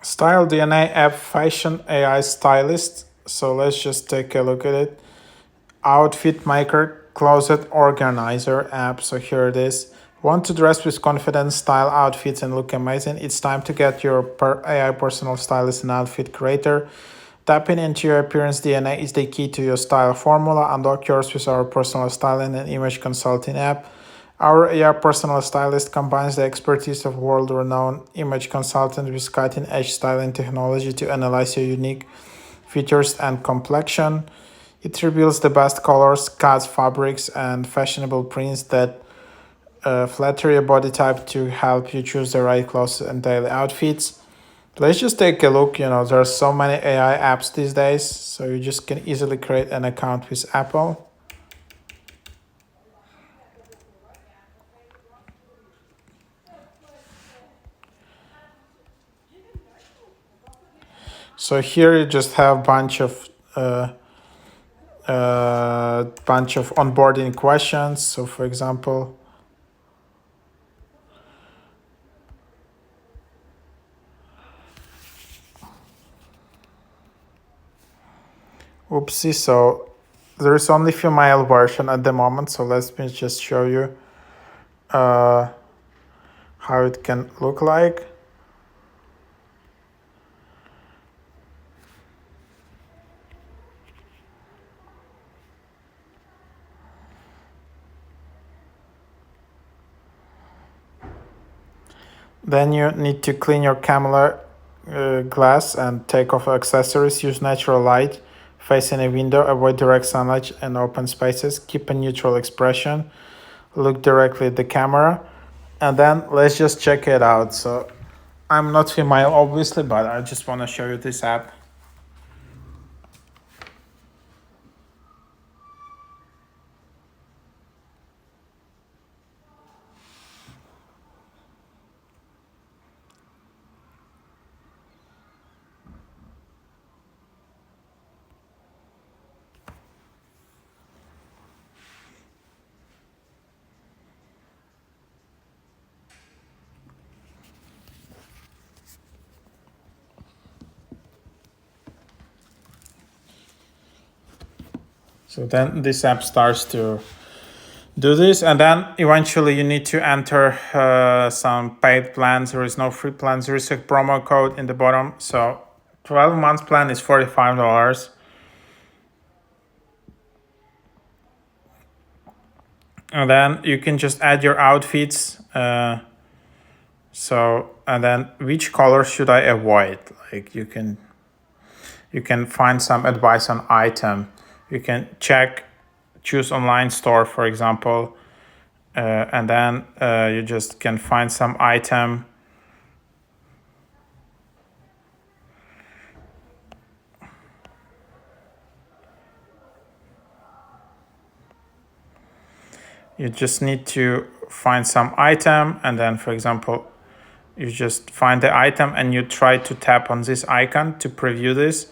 Style DNA app fashion AI stylist. So let's just take a look at it. Outfit maker closet organizer app. So here it is. Want to dress with confidence, style outfits, and look amazing? It's time to get your AI personal stylist and outfit creator. Tapping into your appearance DNA is the key to your style formula. Unlock yours with our personal styling and image consulting app. Our AI personal stylist combines the expertise of world-renowned image consultant with cutting-edge styling technology to analyze your unique features and complexion. It reveals the best colors, cuts, fabrics, and fashionable prints that flatter your body type to help you choose the right clothes and daily outfits. Let's just take a look. There are so many AI apps these days, so you just can easily create an account with Apple. So here you just have bunch of onboarding questions. So for example, oopsie. So there is only female version at the moment. So let me just show you how it can look like. Then you need to clean your camera glass and take off accessories. Use natural light, face in a window, avoid direct sunlight and open spaces. Keep a neutral expression. Look directly at the camera. And then let's just check it out. So I'm not female, obviously, but I just want to show you this app. So then this app starts to do this, and then eventually you need to enter some paid plans. There is no free plans. There is a promo code in the bottom. So 12 months plan is $45. And then you can just add your outfits. And then which color should I avoid? Like you can find some advice on item. You can choose online store, for example, and then you just can find some item. You just need to find some item, and then, for example, you just find the item and you try to tap on this icon to preview this.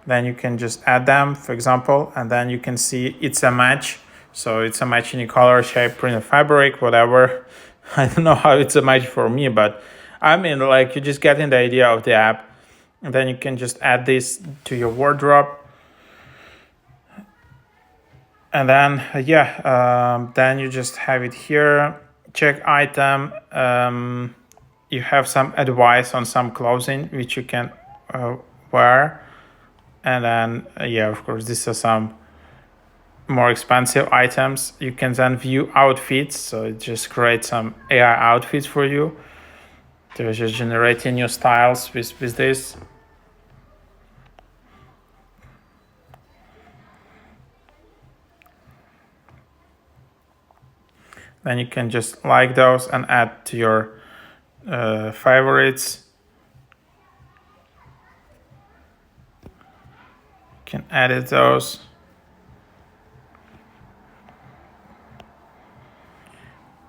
Then you can just add them, for example, and then you can see it's a match. So it's a match in the color, shape, print, fabric, whatever. I don't know how it's a match for me, but I mean, like, you just getting the idea of the app. And then you can just add this to your wardrobe. And then, then you just have it here. Check item. You have some advice on some clothing which you can wear. And then, of course, these are some more expensive items. You can then view outfits. So it just creates some AI outfits for you. They're just generating new styles with this. Then you can just like those and add to your favorites. Can edit those.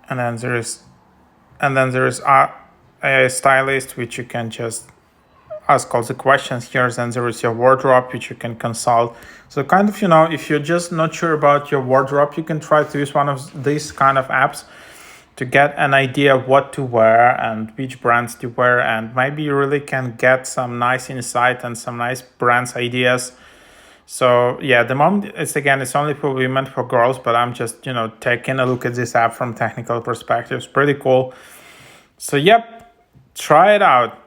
And then there is a stylist which you can just ask all the questions here. Then there is your wardrobe which you can consult. So kind of, if you're just not sure about your wardrobe, you can try to use one of these kind of apps. to get an idea of what to wear and which brands to wear, and maybe you really can get some nice insight and some nice brands ideas. So yeah, the moment it's only for women, for girls, but I'm just taking a look at this app from technical perspective. It's pretty cool. So yep, try it out.